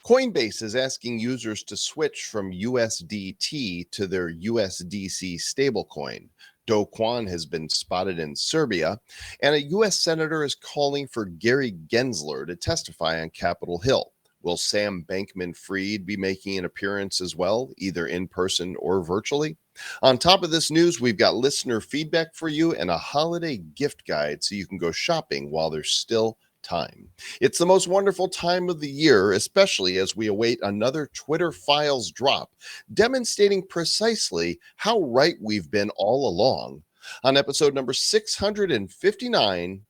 Coinbase is asking users to switch from USDT to their USDC stablecoin. Kwon has been spotted in Serbia, and a U.S. senator is calling for Gary Gensler to testify on Capitol Hill. Will Sam Bankman-Fried be making an appearance as well, either in person or virtually? On top of this news, we've got listener feedback for you and a holiday gift guide so you can go shopping while there's still time. It's the most wonderful time of the year, especially as we await another Twitter files drop, demonstrating precisely how right we've been all along on episode number 659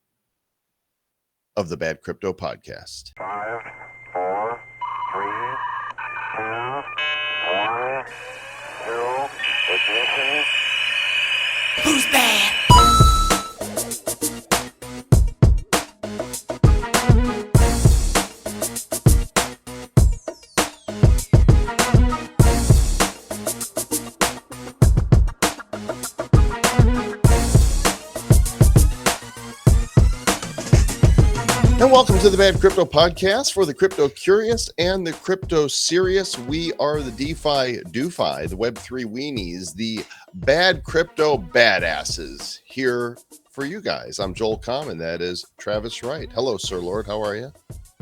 of the Bad Crypto Podcast. 5, 4, 3, 2, 1, 0, ignition. Who's bad? And welcome to the Bad Crypto Podcast for the crypto curious and the crypto serious. We are the DeFi DoFi, the Web3 weenies, the bad crypto badasses here for you guys. I'm Joel Comm, and that is Travis Wright. Hello, Sir Lord. How are you?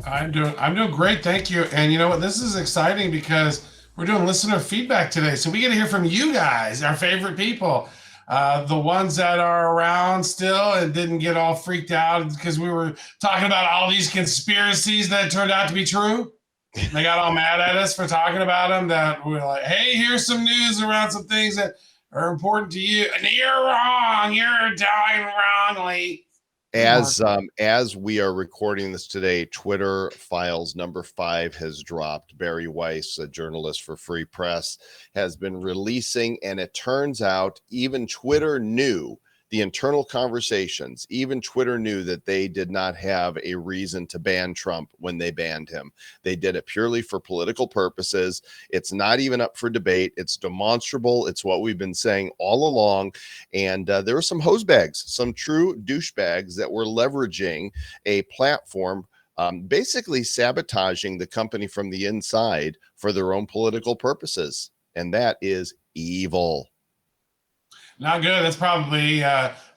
I'm doing great, thank you. And you know what? This is exciting because we're doing listener feedback today, so we get to hear from you guys, our favorite people. The ones that are around still and didn't get all freaked out because we were talking about all these conspiracies that turned out to be true. They got all mad at us for talking about them. That we're like, hey, here's some news around some things that are important to you. And you're wrong. You're dying wrongly. As we are recording this today, Twitter files number 5 has dropped. Barry Weiss, a journalist for Free Press, has been releasing, and it turns out even Twitter knew the internal conversations. Even Twitter knew that they did not have a reason to ban Trump when they banned him. They did it purely for political purposes. It's not even up for debate. It's demonstrable. It's what we've been saying all along. And there were some hosebags, some true douchebags that were leveraging a platform, basically sabotaging the company from the inside for their own political purposes. And that is evil. Not good. That's probably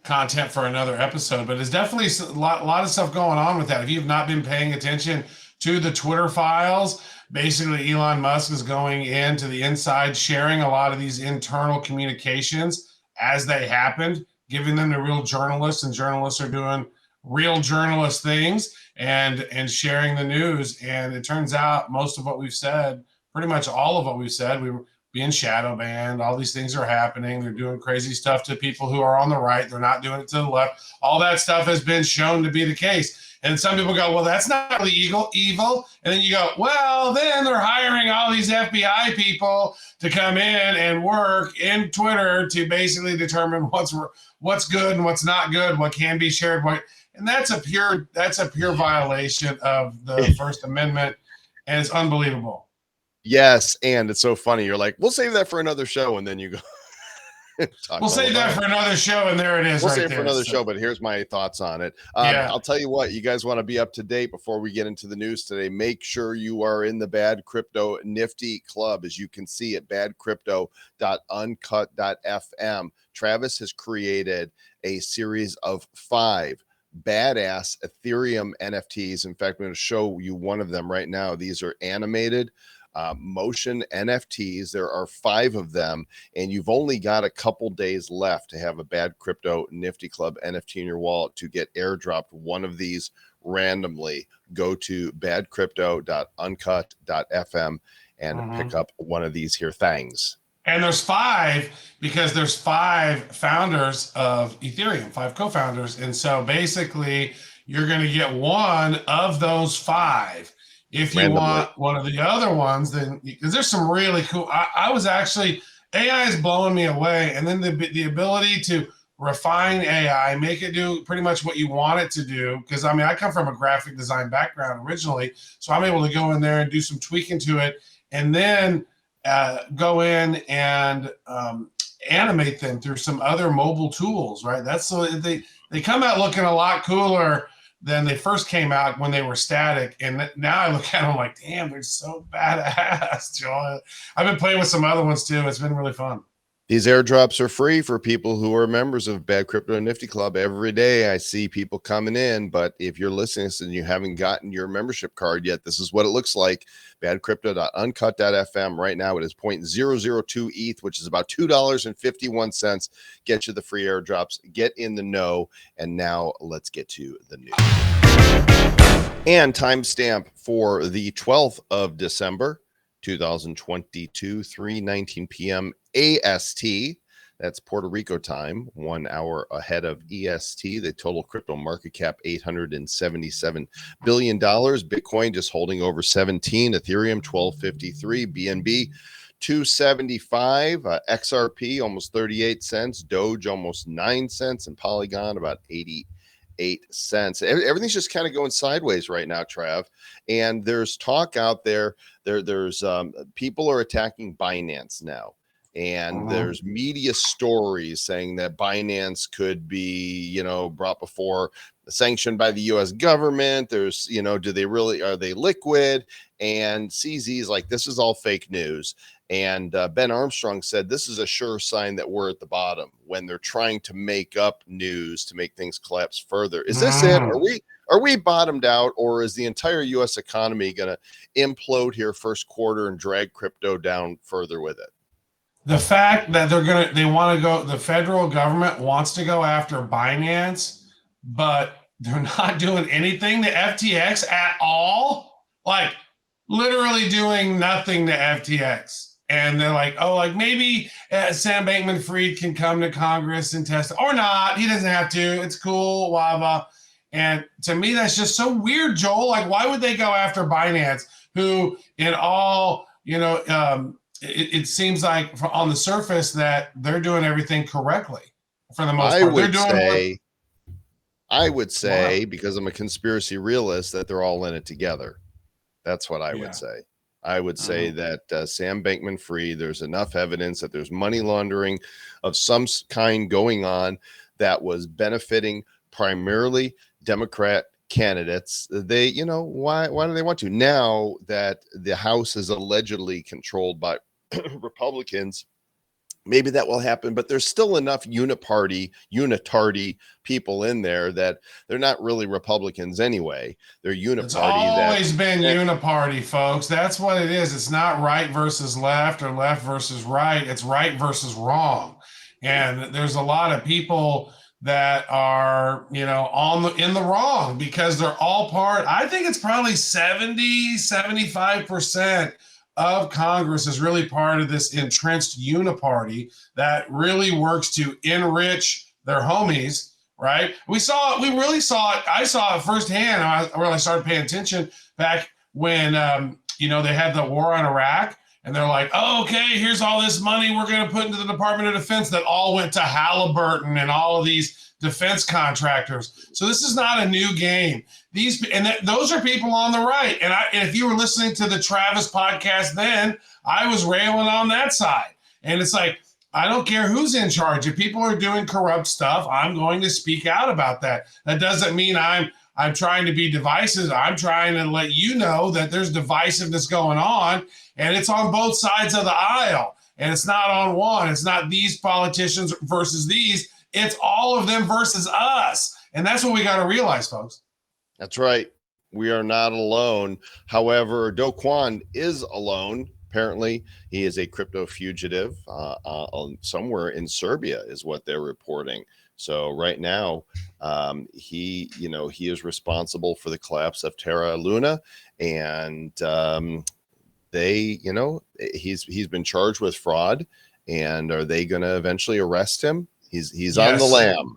content for another episode, but there's definitely a lot of stuff going on with that. If you've not been paying attention to the Twitter files, basically Elon Musk is going into the inside, sharing a lot of these internal communications as they happened, giving them to real journalists, and journalists are doing real journalist things and sharing the news. And it turns out most of what we've said, pretty much all of what we've said, we were being shadow banned. All these things are happening. They're doing crazy stuff to people who are on the right. They're not doing it to the left. All that stuff has been shown to be the case. And some people go, well, that's not really evil. And then you go, well, then they're hiring all these FBI people to come in and work in Twitter to basically determine what's good and what's not good, what can be shared, and that's a pure violation of the First Amendment, and it's unbelievable. Yes, and it's so funny. You're like, we'll save that for another show, and then you go. We'll save that for another show, and there it is. We'll save it for another show, but here's my thoughts on it. I'll tell you what, you guys want to be up to date before we get into the news today. Make sure you are in the Bad Crypto Nifty Club, as you can see at badcrypto.uncut.fm. Travis has created a series of 5 badass Ethereum NFTs. In fact, I'm going to show you one of them right now. These are animated motion NFTs. There are 5 of them, and you've only got a couple days left to have a Bad Crypto Nifty Club NFT in your wallet to get airdropped one of these randomly. Go to badcrypto.uncut.fm and pick up one of these here things. And there's 5 because there's 5 founders of Ethereum, 5 co-founders. And so basically you're going to get one of those 5. If you want one of the other ones, then because there's some really cool. I was actually, AI is blowing me away, and then the ability to refine AI, make it do pretty much what you want it to do. Because I mean, I come from a graphic design background originally, so I'm able to go in there and do some tweaking to it, and then go in and animate them through some other mobile tools. Right? That's so they come out looking a lot cooler than they first came out when they were static. And now I look at them like, damn, they're so badass, Joel. I've been playing with some other ones too. It's been really fun. These airdrops are free for people who are members of Bad Crypto Nifty Club. Every day I see people coming in, but if you're listening and you haven't gotten your membership card yet, this is what it looks like. Badcrypto.uncut.fm. Right now it is 0.002 ETH, which is about $2.51. Get you the free airdrops, get in the know, and now let's get to the news. And timestamp for the 12th of December, 2022, 3:19 p.m. AST. That's Puerto Rico time, 1 hour ahead of EST. The total crypto market cap, $877 billion. Bitcoin just holding over 17. Ethereum, 1253. BNB, 275. XRP, almost 38 cents. Doge, almost 9 cents. And Polygon, about 88 cents. Everything's just kind of going sideways right now, Trav. And there's talk out there. There's people are attacking Binance now. And there's media stories saying that Binance could be, brought before sanctioned by the U.S. government. There's, are they liquid? And CZ's like, this is all fake news. And Ben Armstrong said this is a sure sign that we're at the bottom when they're trying to make up news to make things collapse further. Is this it? Are we bottomed out, or is the entire U.S. economy going to implode here first quarter and drag crypto down further with it? The fact that the federal government wants to go after Binance, but they're not doing anything to FTX at all, like literally doing nothing to FTX. And they're like, maybe Sam Bankman-Fried can come to Congress and test, or not. He doesn't have to. It's cool, blah, blah. And to me, that's just so weird, Joel. Like, why would they go after Binance, who in all, it seems like on the surface that they're doing everything correctly for the most part. I would say, because I'm a conspiracy realist, that they're all in it together. That's what I would say. I would say that Sam Bankman-Fried, there's enough evidence that there's money laundering of some kind going on that was benefiting primarily Democrat candidates. They, why do they want to? Now that the House is allegedly controlled by Republicans, maybe that will happen, but there's still enough unitardy people in there that they're not really Republicans anyway. They're uniparty. It's always been uniparty, folks. That's what it is. It's not right versus left or left versus right. It's right versus wrong. And there's a lot of people that are, in the wrong because they're all part. I think it's probably 75% of Congress is really part of this entrenched uniparty that really works to enrich their homies, right? We really saw it. I saw it firsthand when I started paying attention back when, they had the war on Iraq. And they're like, okay, here's all this money we're going to put into the Department of Defense that all went to Halliburton and all of these defense contractors. So this is not a new game. Those are people on the right. And if you were listening to the Travis podcast then, I was railing on that side. And it's like, I don't care who's in charge. If people are doing corrupt stuff, I'm going to speak out about that. That doesn't mean I'm trying to be divisive. I'm trying to let you know that there's divisiveness going on, and it's on both sides of the aisle. And it's not on one. It's not these politicians versus these. It's all of them versus us. And that's what we got to realize, folks. That's right. We are not alone. However, Kwon is alone. Apparently, he is a crypto fugitive somewhere in Serbia is what they're reporting. So right now, he is responsible for the collapse of Terra Luna, and he's been charged with fraud. And are they going to eventually arrest him? He's on the lam.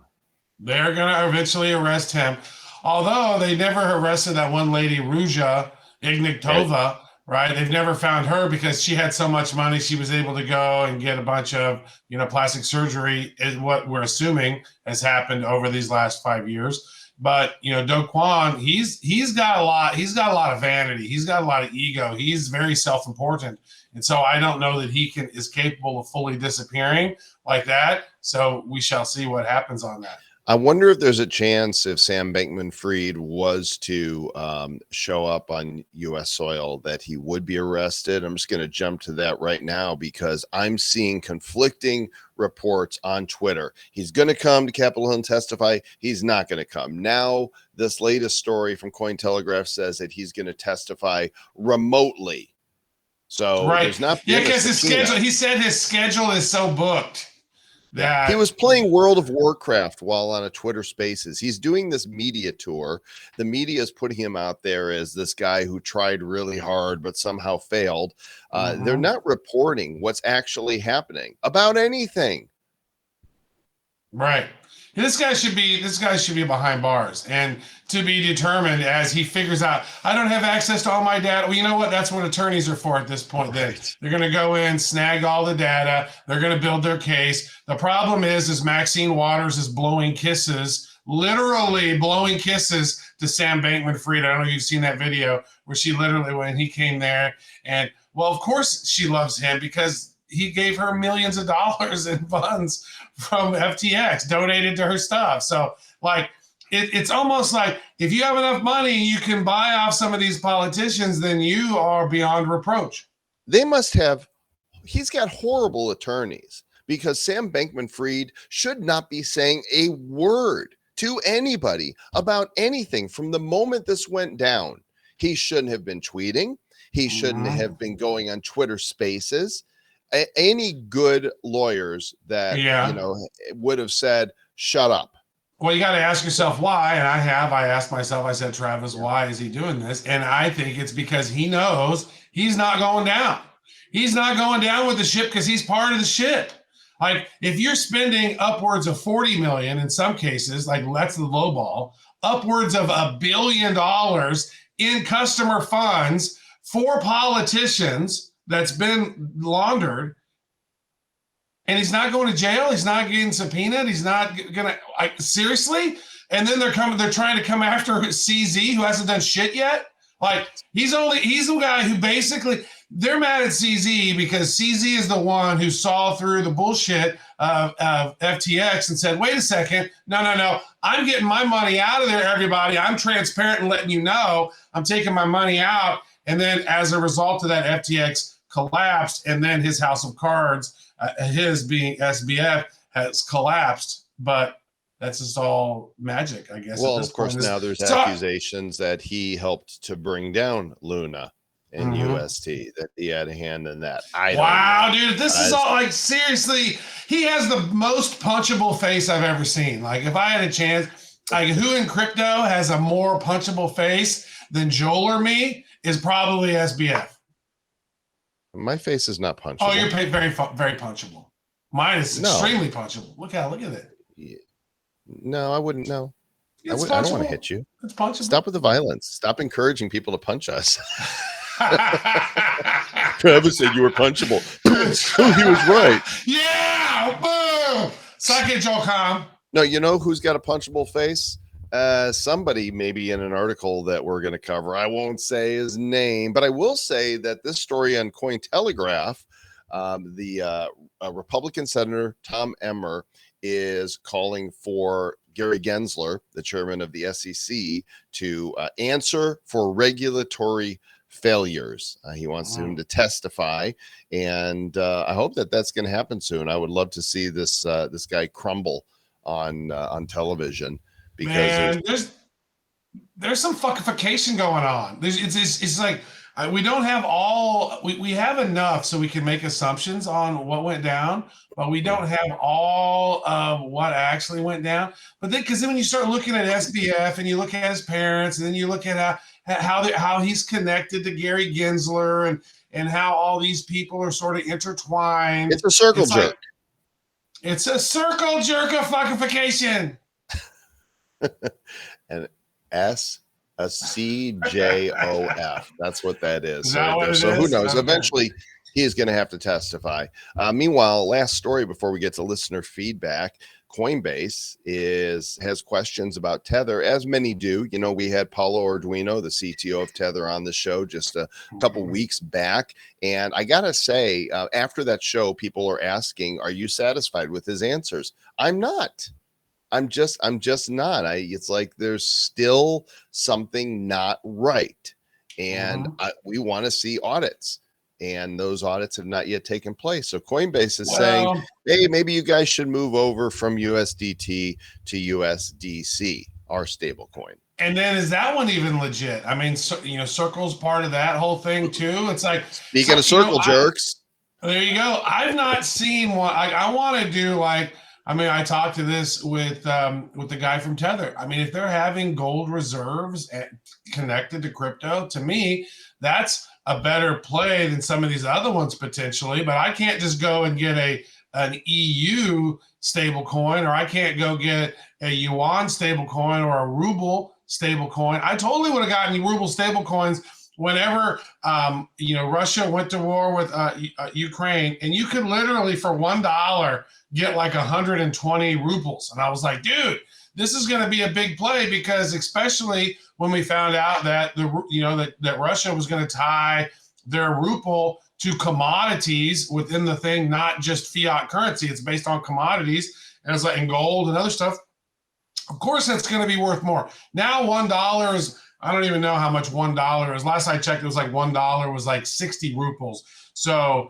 They're going to eventually arrest him. Although they never arrested that one lady, Ruja Ignatova, right? They've never found her because she had so much money. She was able to go and get a bunch of, plastic surgery is what we're assuming has happened over these last 5 years. But, Kwon, he's got a lot of vanity. He's got a lot of ego. He's very self-important. And so I don't know that he is capable of fully disappearing like that. So we shall see what happens on that. I wonder if there's a chance if Sam Bankman-Fried was to show up on U.S. soil that he would be arrested. I'm just going to jump to that right now because I'm seeing conflicting reports on Twitter. He's going to come to Capitol Hill and testify. He's not going to come. Now, this latest story from Cointelegraph says that he's going to testify remotely. So there's not because his schedule. He said his schedule is so booked. Yeah. He was playing World of Warcraft while on a Twitter Spaces. He's doing this media tour. The media is putting him out there as this guy who tried really hard but somehow failed. They're not reporting what's actually happening about anything. Right. This guy should be behind bars and to be determined as he figures out, I don't have access to all my data. Well, you know what? That's what attorneys are for at this point. Then they're going to go in, snag all the data. They're going to build their case. The problem is Maxine Waters is blowing kisses, literally blowing kisses to Sam Bankman-Fried. I don't know if you've seen that video where she literally, when he came there, and well, of course she loves him because he gave her millions of dollars in funds from FTX donated to her stuff. So like, it's almost like if you have enough money, you can buy off some of these politicians, then you are beyond reproach. They must have, he's got horrible attorneys because Sam Bankman-Fried should not be saying a word to anybody about anything from the moment this went down. He shouldn't have been tweeting. He shouldn't have been going on Twitter Spaces. Any good lawyers that would have said, shut up. Well, you got to ask yourself why. And I asked myself, I said, Travis, why is he doing this? And I think it's because he knows he's not going down. He's not going down with the ship because he's part of the ship. Like if you're spending upwards of 40 million in some cases, like that's the low ball, upwards of $1 billion in customer funds for politicians that's been laundered, and he's not going to jail. He's not getting subpoenaed. He's not gonna seriously. And then they're trying to come after CZ, who hasn't done shit yet. Like he's the guy who basically they're mad at CZ because CZ is the one who saw through the bullshit of FTX and said, wait a second, no, I'm getting my money out of there, everybody. I'm transparent and letting you know I'm taking my money out. And then as a result of that, FTX collapsed, and then his house of cards, his being SBF, has collapsed. But that's just all magic, I guess. Well, of course, now there's accusations that he helped to bring down Luna and UST, that he had a hand in that. Wow, dude, this is all like seriously. He has the most punchable face I've ever seen. Like, if I had a chance, like, who in crypto has a more punchable face than Joel or me is probably SBF. My face is not punchable. Oh, you're very, very punchable. Mine is extremely punchable. Look at it. Yeah. No, I wouldn't. No, I don't want to hit you. It's punchable. Stop with the violence. Stop encouraging people to punch us. Travis said you were punchable. Oh, he was right. Yeah. Boom. Suck it, Joel Comm. No, you know who's got a punchable face? Somebody maybe in an article that we're going to cover. I won't say his name, but I will say that this story on Cointelegraph, the Republican Senator Tom Emmer is calling for Gary Gensler, the chairman of the SEC, to answer for regulatory failures. He wants him to testify, and I hope that that's going to happen soon. I would love to see this guy crumble on television. Because there's some fuckification going on. It's like we don't have all we have enough so we can make assumptions on what went down, but we don't have all of what actually went down. But then, because then when you start looking at SBF and you look at his parents, and then you look at how he's connected to Gary Gensler and how all these people are sort of intertwined. It's a circle jerk. It's a circle jerk of fuckification. And a CJOF. That's what that is. So who knows? Eventually, he is going to have to testify. Meanwhile, last story before we get to listener feedback. Coinbase has questions about Tether, as many do. You know, we had Paulo Arduino, the CTO of Tether, on the show just a couple weeks back. And I got to say, after that show, people are asking, are you satisfied with his answers? I'm not. I'm just not. It's like there's still something not right, and we want to see audits, and those audits have not yet taken place. So Coinbase is saying, Well, hey, maybe you guys should move over from USDT to USDC, our stable coin. and then is that one even legit? I mean, Circle's part of that whole thing too. It's like, Speaking of circle jerks. There you go. I've not seen one. I want to do like. I mean, I talked to this with the guy from Tether. I mean, if they're having gold reserves connected to crypto, to me, that's a better play than some of these other ones potentially. But I can't just go and get an EU stable coin, or I can't go get a yuan stable coin or a ruble stable coin. I totally would have gotten ruble stable coins whenever Russia went to war with Ukraine, and you could literally for $1 get like 120 rubles. And I was like, dude, this is going to be a big play, because especially when we found out that that Russia was going to tie their ruble to commodities within the thing, not just fiat currency. It's based on commodities, and it's like in gold and other stuff. Of course, that's going to be worth more. Now $1 is, I don't even know how much $1 is. Last I checked, it was like $1 was like 60 rubles. So,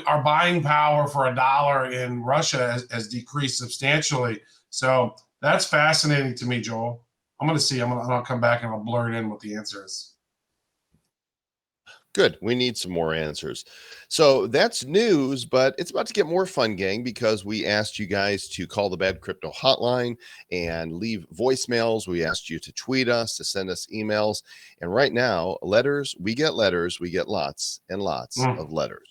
our buying power for $1 in Russia has decreased substantially. So that's fascinating to me, Joel. I'm going to see. I'll come back and I'll blur it in what the answer is. Good. We need some more answers. So that's news, but it's about to get more fun, gang, because we asked you guys to call the Bad Crypto Hotline and leave voicemails. We asked you to tweet us, to send us emails. And right now, we get lots and lots of letters.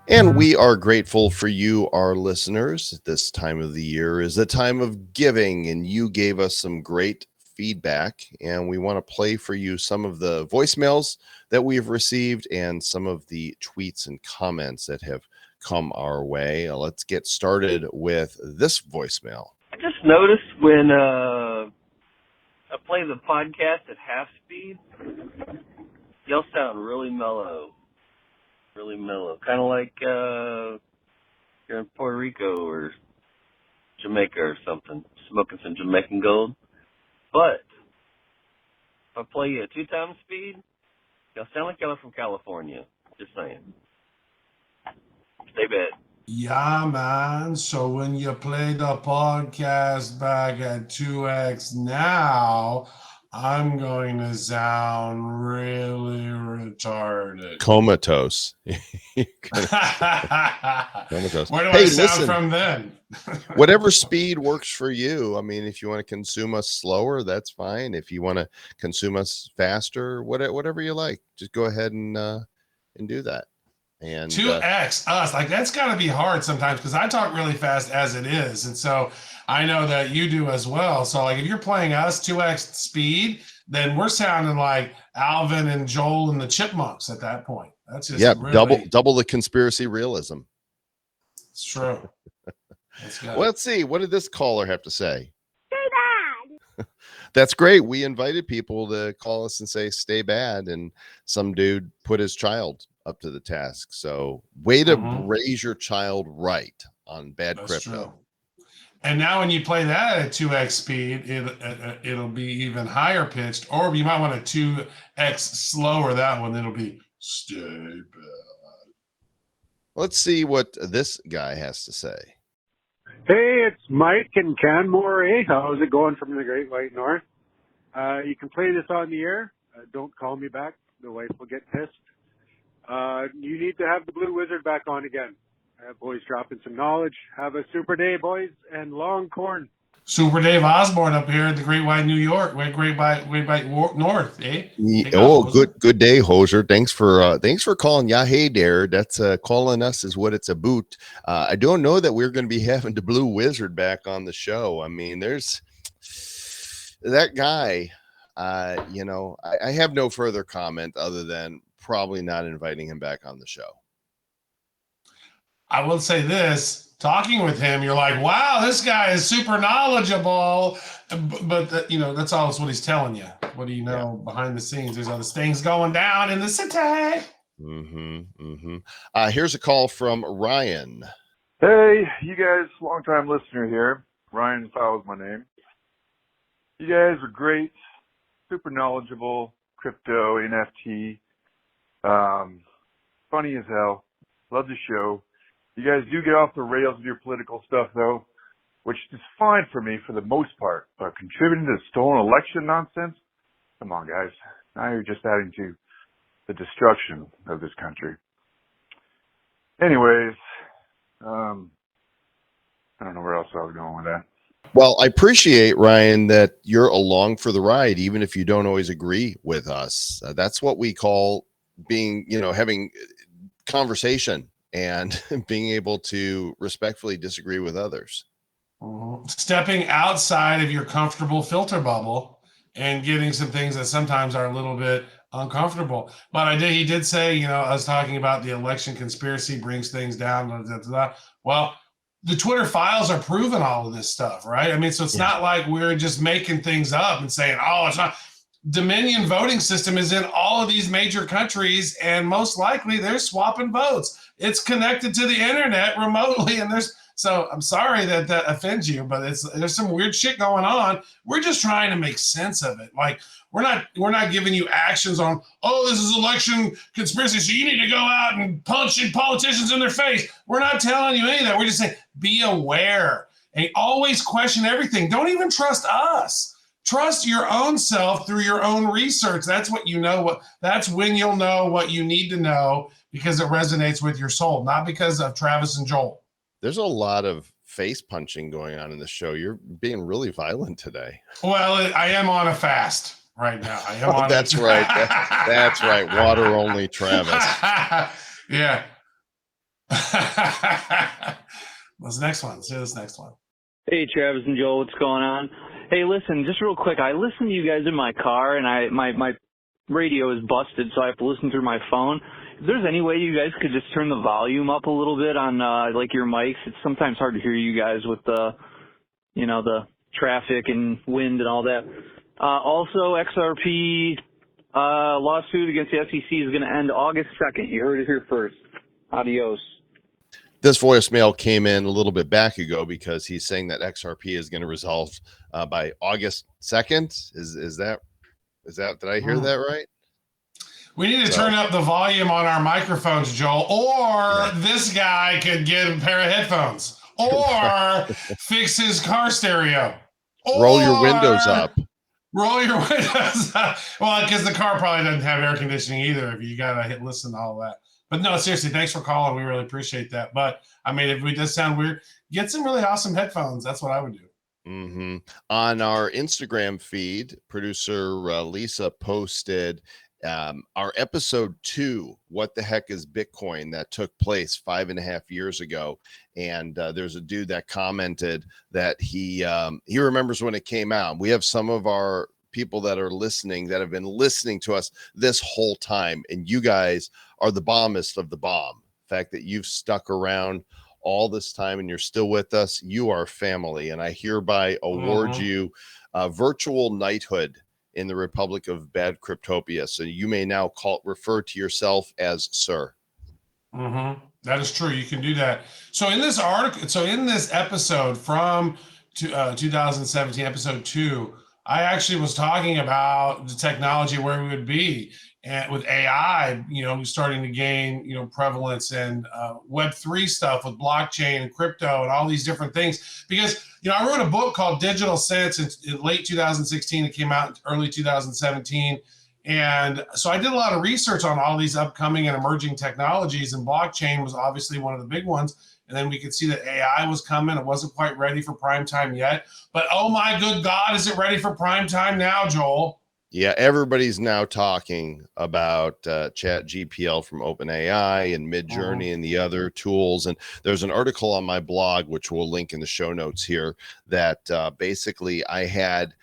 And we are grateful for you, our listeners. This time of the year is the time of giving, and you gave us some great feedback, and we want to play for you some of the voicemails that we've received and some of the tweets and comments that have come our way. Let's get started with this voicemail. I just noticed when I play the podcast at half speed, y'all sound really mellow. Really mellow. Kind of like you're in Puerto Rico or Jamaica or something, smoking some Jamaican gold. But if I play you at 2 times speed, y'all sound like y'all are from California. Just saying. Stay bad. Yeah, man. So when you play the podcast back at 2x now, I'm going to sound really retarded. Comatose. Comatose. Where do I sound from then? Whatever speed works for you. I mean, if you want to consume us slower, that's fine. If you want to consume us faster, whatever you like, just go ahead and do that. And 2x us, like that's got to be hard sometimes, because I talk really fast as it is, and so I know that you do as well. So like if you're playing us 2x speed, then we're sounding like Alvin and Joel and the Chipmunks at that point. That's just really, double the conspiracy realism. It's true. Well, let's see. What did this caller have to say? Stay bad. That's great. We invited people to call us and say stay bad, and some dude put his child up to the task. So way to raise your child right on Bad Crypto. True. And now when you play that at 2x speed, it'll be even higher pitched, or you might want to 2x slower that one. It'll be stay bad. Let's see what this guy has to say. Hey, it's Mike in Canmore. Hey, how's it going from the Great White North? You can play this on the air. Don't call me back. The wife will get pissed. You need to have the Blue Wizard back on again. Boys dropping some knowledge. Have a super day, boys, and long corn. Super Dave Osborne up here at the Great White New York. Great White North, eh? Good day, Hoser. Thanks for calling. Yeah, hey there. That's calling us is what it's about. I don't know that we're going to be having the Blue Wizard back on the show. I mean, there's that guy. I have no further comment other than probably not inviting him back on the show. I will say this, talking with him, you're like, wow, this guy is super knowledgeable. But that's all what he's telling you. What do you know behind the scenes? There's other things going down in the city. Here's a call from Ryan. Hey, you guys, long-time listener here. Ryan Fowle is my name. You guys are great, super knowledgeable, crypto, NFT, funny as hell. Love the show. You guys do get off the rails with your political stuff, though, which is fine for me for the most part. But contributing to the stolen election nonsense? Come on, guys. Now you're just adding to the destruction of this country. Anyways, I don't know where else I was going with that. Well, I appreciate, Ryan, that you're along for the ride, even if you don't always agree with us. That's what we call being, having conversation and being able to respectfully disagree with others. Stepping outside of your comfortable filter bubble and getting some things that sometimes are a little bit uncomfortable. But he did say, I was talking about the election conspiracy brings things down. Well, the Twitter files are proving all of this stuff, right? I mean, so it's not like we're just making things up and saying, oh, it's not. Dominion voting system is in all of these major countries, and most likely they're swapping votes. It's connected to the internet remotely, and so I'm sorry that offends you, but there's some weird shit going on. We're just trying to make sense of it. Like we're not giving you actions on, oh, this is election conspiracy, so you need to go out and punch politicians in their face. We're not telling you any of that. We're just saying be aware and always question everything. Don't even trust us. Trust your own self through your own research. That's what that's when you'll know what you need to know because it resonates with your soul, not because of Travis and Joel. There's a lot of face punching going on in the show. You're being really violent today. Well, I am on a fast right now. That's right. That's right. Water only, Travis. Yeah. What's the next one? Let's do this next one. Hey, Travis and Joel, what's going on? Hey, listen, just real quick, I listen to you guys in my car, and my radio is busted, so I have to listen through my phone. If there's any way you guys could just turn the volume up a little bit on your mics, it's sometimes hard to hear you guys with the traffic and wind and all that. Also, XRP lawsuit against the SEC is going to end August 2nd. You heard it here first. Adios. This voicemail came in a little bit back ago because he's saying that XRP is going to resolve by August 2nd. Is that did I hear that right? We need to turn up the volume on our microphones, Joel, or this guy could get a pair of headphones, or fix his car stereo. Roll your windows up. Roll your windows up. Well, because the car probably doesn't have air conditioning either. If you got to listen to all that. But no, seriously, thanks for calling. We really appreciate that. But I mean, if we does sound weird, get some really awesome headphones. That's what I would do. Mm-hmm. On our Instagram feed, producer Lisa posted our episode 2, What the Heck is Bitcoin, that took place 5.5 years ago. And there's a dude that commented that he remembers when it came out. We have some of our people that are listening that have been listening to us this whole time, and you guys are the bombest of the bomb. The fact that you've stuck around all this time and you're still with us, you are family, and I hereby award you virtual knighthood in the Republic of Bad Cryptopia. So you may now refer to yourself as sir. That is true. You can do that. So in this episode from 2017, episode 2, I actually was talking about the technology where we would be, and with AI, starting to gain, prevalence, and Web3 stuff with blockchain and crypto and all these different things. Because, I wrote a book called Digital Sense in late 2016. It came out in early 2017. And so I did a lot of research on all these upcoming and emerging technologies, and blockchain was obviously one of the big ones. And then we could see that AI was coming. It wasn't quite ready for prime time yet. But oh my good God, is it ready for prime time now, Joel? Yeah, everybody's now talking about Chat GPL from OpenAI and Midjourney and the other tools. And there's an article on my blog, which we'll link in the show notes here, that basically I had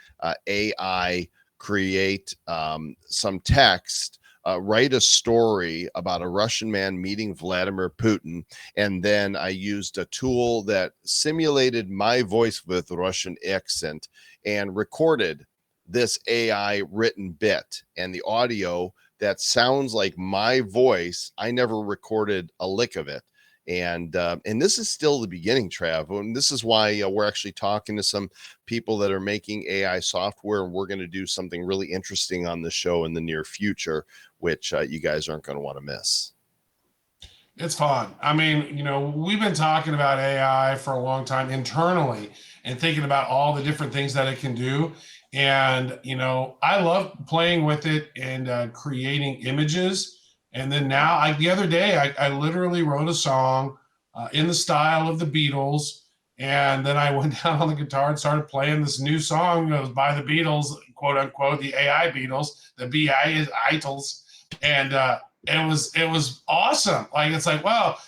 AI create some text, write a story about a Russian man meeting Vladimir Putin, and then I used a tool that simulated my voice with Russian accent and recorded this AI written bit, and the audio that sounds like my voice. I never recorded a lick of it. And this is still the beginning, Trav. And this is why we're actually talking to some people that are making AI software, and we're going to do something really interesting on the show in the near future, which you guys aren't going to want to miss. It's fun. I mean, we've been talking about AI for a long time internally and thinking about all the different things that it can do. And, I love playing with it and creating images. And then now, the other day, I literally wrote a song in the style of the Beatles. And then I went down on the guitar and started playing this new song that was by the Beatles, quote unquote, the AI Beatles, the BI is Beatles. And it was awesome. Like, it's like, well,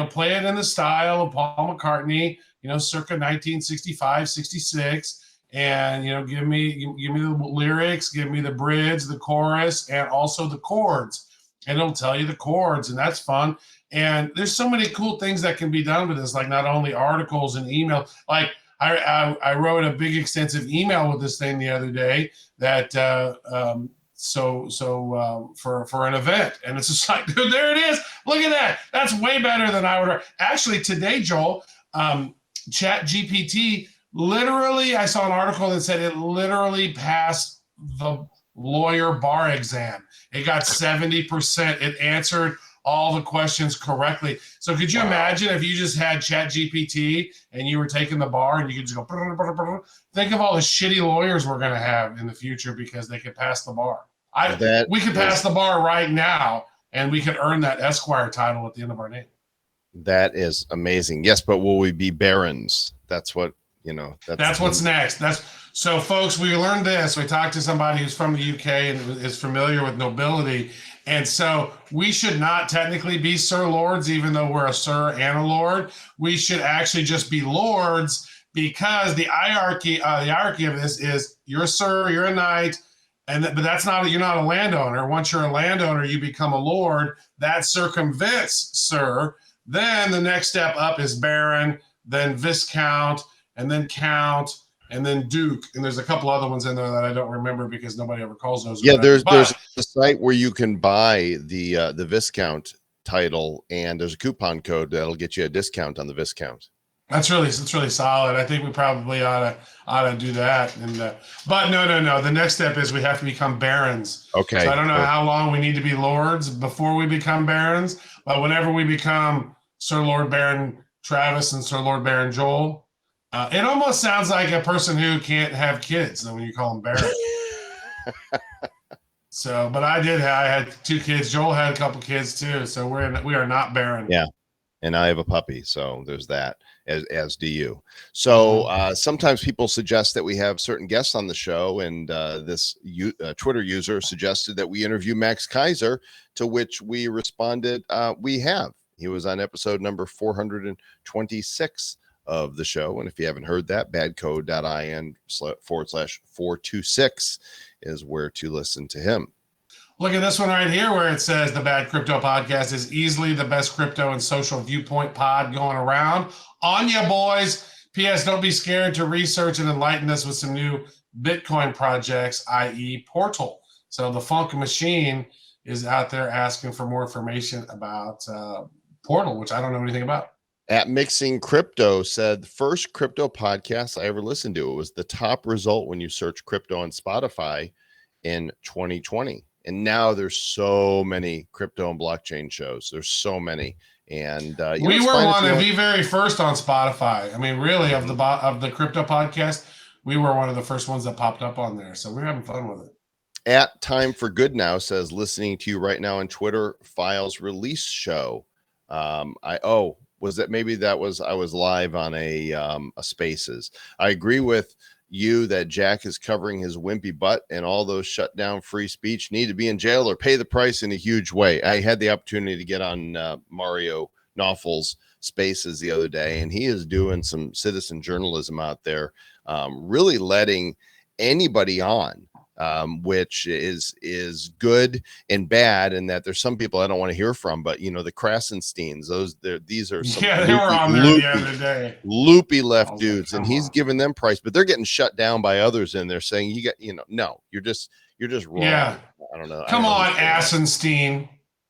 play it in the style of Paul McCartney, circa 1965, 66. And, give me the lyrics, give me the bridge, the chorus, and also the chords. And it'll tell you the chords, and that's fun. And there's so many cool things that can be done with this, like not only articles and email. Like I wrote a big extensive email with this thing the other day that for an event, and it's just like, dude, there it is. Look at that. That's way better than I would. Actually, today, Joel, Chat GPT literally, I saw an article that said it literally passed the lawyer bar exam. It got 70%. It answered all the questions correctly. So could you imagine if you just had Chat GPT and you were taking the bar and you could just go, brr, brr, brr, brr. Think of all the shitty lawyers we're going to have in the future because they could pass the bar. We could pass the bar right now, and we could earn that Esquire title at the end of our name. That is amazing. Yes, but will we be barons? That's what, that's what's next. So, folks, we learned this. We talked to somebody who's from the UK and is familiar with nobility. And so we should not technically be Sir Lords, even though we're a Sir and a Lord. We should actually just be Lords, because the hierarchy of this is you're a Sir, you're a Knight, but that's not, you're not a landowner. Once you're a landowner, you become a Lord. That circumvents Sir. Then the next step up is Baron, then Viscount, and then Count, and then Duke, and there's a couple other ones in there that I don't remember because nobody ever calls those. Yeah, there's a site where you can buy the Viscount title, and there's a coupon code that'll get you a discount on the Viscount. That's really solid. I think we probably ought to do that. And but no. The next step is we have to become barons. Okay. So I don't know how long we need to be lords before we become barons, but whenever we become Sir Lord Baron Travis and Sir Lord Baron Joel, it almost sounds like a person who can't have kids when you call them baron. So, but I had 2 kids. Joel had a couple kids too. So we are not barren. Yeah. And I have a puppy. So there's that, as do you. So sometimes people suggest that we have certain guests on the show. And this Twitter user suggested that we interview Max Kaiser, to which we responded, we have. He was on episode number 426 of the show. And if you haven't heard that, badcode.in/426 is where to listen to him. Look at this one right here where it says the Bad Crypto Podcast is easily the best crypto and social viewpoint pod going around. On ya, boys. P.S. Don't be scared to research and enlighten us with some new Bitcoin projects, i.e. Portal. So the Funk Machine is out there asking for more information about Portal, which I don't know anything about. At Mixing Crypto said, the first crypto podcast I ever listened to. It was the top result when you search crypto on Spotify in 2020. And now there's so many crypto and blockchain shows. There's so many. And we were one of the very first on Spotify. I mean, really, of the crypto podcast, we were one of the first ones that popped up on there. So we're having fun with it. At Time for Good Now says, listening to you right now on Twitter Files release show. Was that maybe I was live on a Spaces. I agree with you that Jack is covering his wimpy butt, and all those shut down free speech need to be in jail or pay the price in a huge way. I had the opportunity to get on Mario Nawfal's Spaces the other day, and he is doing some citizen journalism out there, really letting anybody on, which is good and bad, and that there's some people I don't want to hear from, but the Krasensteins, these are some they were on there the other day, loopy left dudes, and he's giving them price, but they're getting shut down by others, and they're saying no, you're just wrong. Yeah, I don't know. Come on, Assenstein.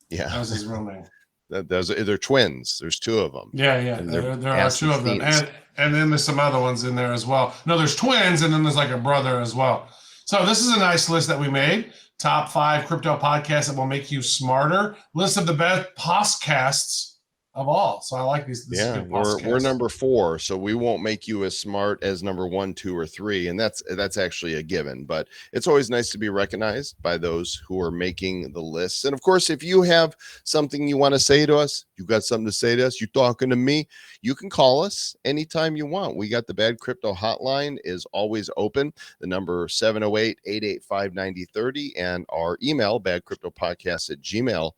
Yeah, that was his real name. They're twins. There's two of them. Yeah. And they're There are two of them. Assisteens. And then there's some other ones in there as well. No, there's twins, and then there's like a brother as well. So this is a nice list that we made. Top 5 crypto podcasts that will make you smarter. List of the best podcasts of all. So I like these. Yeah, we're number 4, so we won't make you as smart as number 1, 2, or 3, and that's actually a given. But it's always nice to be recognized by those who are making the list. And of course, if you have something you want to say to us, you got something to say to us, you're talking to me, you can call us anytime you want. We got the Bad Crypto hotline is always open. The number 708-885-9030, and our email badcryptopodcast@gmail.com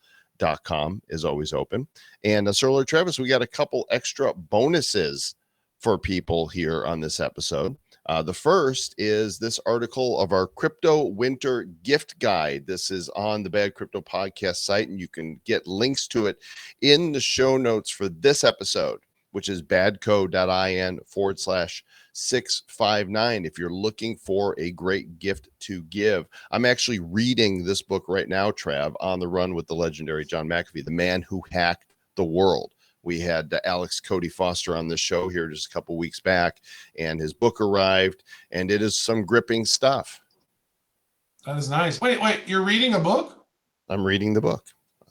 is always open. And Sir Lord Travis, we got a couple extra bonuses for people here on this episode. The first is this article of our Crypto Winter Gift Guide. This is on the Bad Crypto Podcast site, and you can get links to it in the show notes for this episode, which is badco.in/659 if you're looking for a great gift to give. I'm actually reading this book right now, Trav, On the Run with the legendary John McAfee, the man who hacked the world. We had Alex Cody Foster on this show here just a couple weeks back, and his book arrived, and it is some gripping stuff. That is nice. Wait, you're reading a book? I'm reading the book.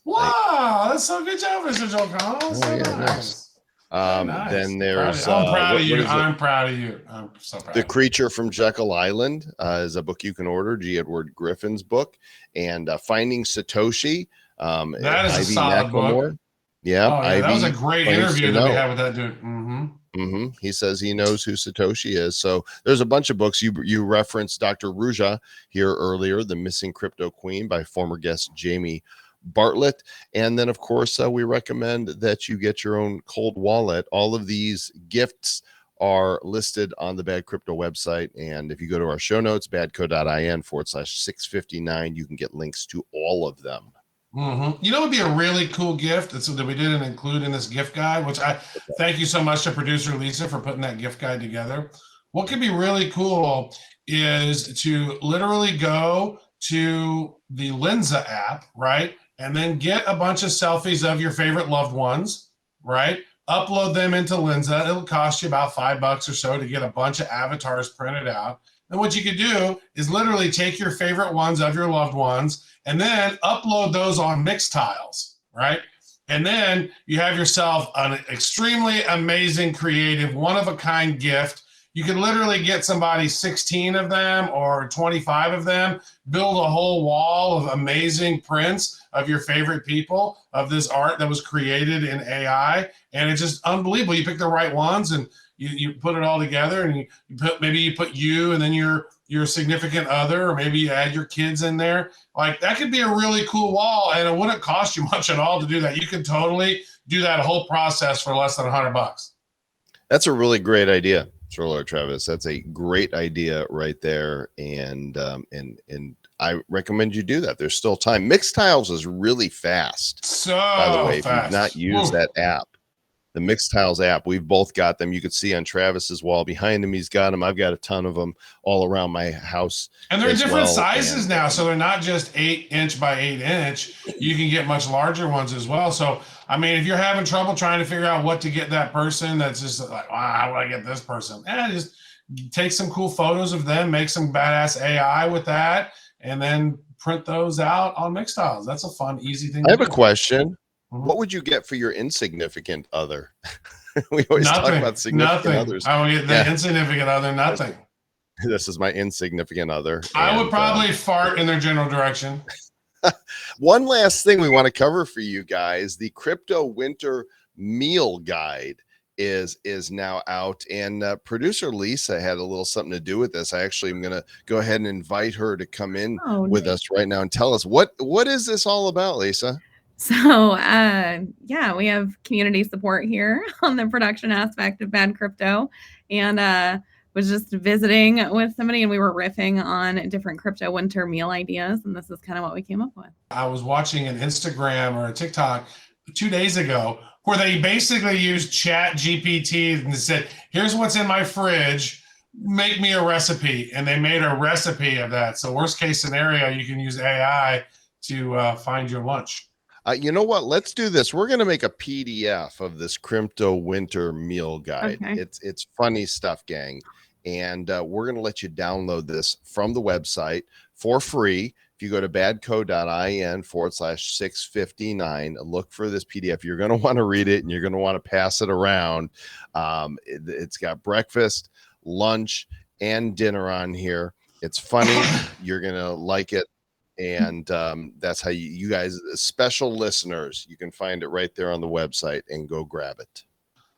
Wow, that's so good job, Mr. Joel Comm. So Nice. Nice. Then there's I'm proud of you. I'm proud of you. I'm so proud. The Creature from Jekyll Island is a book you can order. G. Edward Griffin's book, and Finding Satoshi. That is a solid book. Yeah, that was a great interview that we had with that dude. Mm-hmm. He says he knows who Satoshi is. So there's a bunch of books. You referenced Dr. Ruja here earlier, The Missing Crypto Queen by former guest Jamie Bartlett. And then, of course, we recommend that you get your own cold wallet. All of these gifts are listed on the Bad Crypto website. And if you go to our show notes, badco.in/659, you can get links to all of them. Mm-hmm. You know, it would be a really cool gift that we didn't include in this gift guide, which I thank you so much to producer Lisa for putting that gift guide together. What could be really cool is to literally go to the Lensa app, right? And then get a bunch of selfies of your favorite loved ones, right? Upload them into Lensa. It'll cost you about $5 or so to get a bunch of avatars printed out. And what you could do is literally take your favorite ones of your loved ones and then upload those on Mixtiles, right? And then you have yourself an extremely amazing, creative, one-of-a-kind gift. You can literally get somebody 16 of them or 25 of them, build a whole wall of amazing prints of your favorite people, of this art that was created in AI. And it's just unbelievable. You pick the right ones and you put it all together, and you put you and then your significant other, or maybe you add your kids in there. Like, that could be a really cool wall, and it wouldn't cost you much at all to do that. You could totally do that whole process for less than $100. That's a really great idea, Sir Lord Travis. That's a great idea right there, and I recommend you do that. There's still time. Mixtiles is really fast. So by the way, fast. if you've not used that app, the Mixtiles app, we've both got them. You could see on Travis's wall behind him, he's got them. I've got a ton of them all around my house. And they're different sizes now, so they're not just 8-inch by 8-inch. You can get much larger ones as well. So, I mean, if you're having trouble trying to figure out what to get that person, that's just like, wow, how do I get this person? Just take some cool photos of them, make some badass AI with that, and then print those out on Mixtiles. That's a fun, easy thing. I have a question. What would you get for your insignificant other? We always talk about significant others. I would get the insignificant other, nothing. This is my insignificant other. I would probably fart in their general direction. One last thing we want to cover for you guys, the Crypto Winter Meal Guide is now out, and producer Lisa had a little something to do with this. I actually am going to go ahead and invite her to come in with us right now and tell us what is this all about, Lisa? So, we have community support here on the production aspect of Bad Crypto, and was just visiting with somebody, and we were riffing on different crypto winter meal ideas, and this is kind of what we came up with. I was watching an Instagram or a TikTok 2 days ago where they basically used Chat GPT and said, here's what's in my fridge, make me a recipe. And they made a recipe of that. So worst case scenario, you can use AI to find your lunch. You know what? Let's do this. We're going to make a PDF of this crypto winter meal guide. Okay. It's funny stuff, gang. And we're going to let you download this from the website for free. If you go to badco.in/659, look for this PDF. You're going to want to read it and you're going to want to pass it around. It's got breakfast, lunch, and dinner on here. It's funny. You're going to like it. And that's how you guys, special listeners, you can find it right there on the website and go grab it.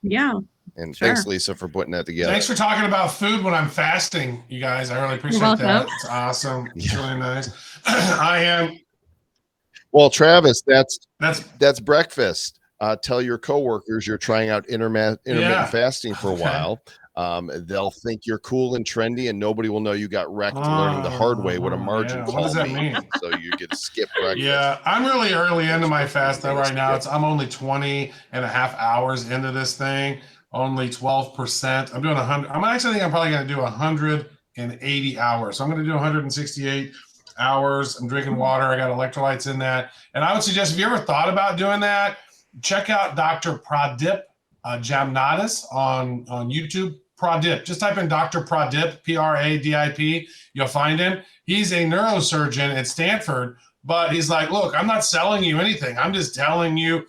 Yeah. And sure. thanks, Lisa, for putting that together. Thanks for talking about food when I'm fasting, you guys. I really appreciate that. It's awesome. It's really nice. I am. Well, Travis, that's That's breakfast. Tell your coworkers you're trying out intermittent fasting for a while. They'll think you're cool and trendy, and nobody will know you got wrecked learning the hard way what a margin yeah. call What does that mean? So you get to skip breakfast. Yeah, I'm really early into my fast though right now. I'm only 20 and a half hours into this thing, only 12%. I'm doing 100. I'm actually think I'm probably going to do 180 hours. So I'm going to do 168 hours. I'm drinking water. I got electrolytes in that. And I would suggest if you ever thought about doing that, check out Dr. Pradip Jamnadas on YouTube. Pradip. Just type in Dr. Pradip, Pradip. You'll find him. He's a neurosurgeon at Stanford, but he's like, look, I'm not selling you anything. I'm just telling you,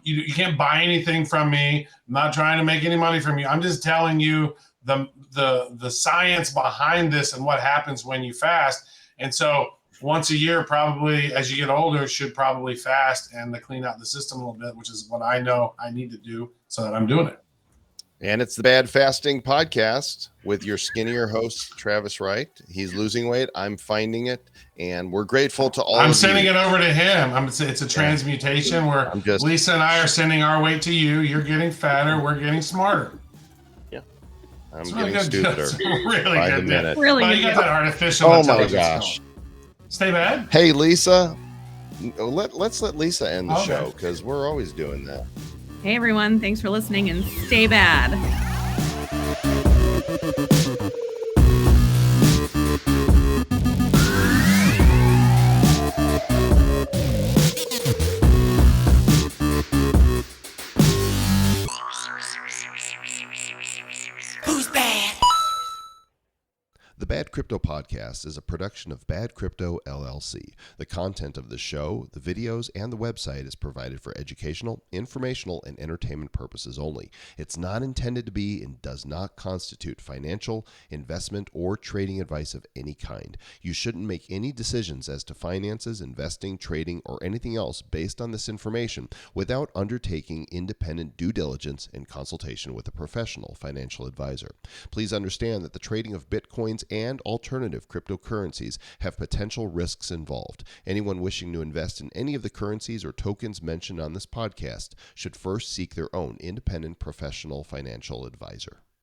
you can't buy anything from me. I'm not trying to make any money from you. I'm just telling you the science behind this and what happens when you fast. And so once a year, probably as you get older, should probably fast and to clean out the system a little bit, which is what I know I need to do so that I'm doing it. And it's the Bad Fasting Podcast with your skinnier host, Travis Wright. He's losing weight. I'm finding it. And we're grateful to all I'm of sending you. it over to him. It's a transmutation where Lisa and I are sending our weight to you. You're getting fatter. We're getting smarter. Yeah. I'm It's getting really stupider good. Really by good. the minute. Really Oh, good you got deal. that artificial Oh my intelligence gosh. going. Stay bad. Hey, Lisa, let's let Lisa end the Okay. show because we're always doing that. Hey, everyone. Thanks for listening and stay bad. Who's bad? The Bad Crypto Podcast is a production of Bad Crypto LLC. The content of the show, the videos, and the website is provided for educational, informational, and entertainment purposes only. It's not intended to be and does not constitute financial, investment, or trading advice of any kind. You shouldn't make any decisions as to finances, investing, trading, or anything else based on this information without undertaking independent due diligence and consultation with a professional financial advisor. Please understand that the trading of Bitcoins and alternative cryptocurrencies have potential risks involved. Anyone wishing to invest in any of the currencies or tokens mentioned on this podcast should first seek their own independent professional financial advisor.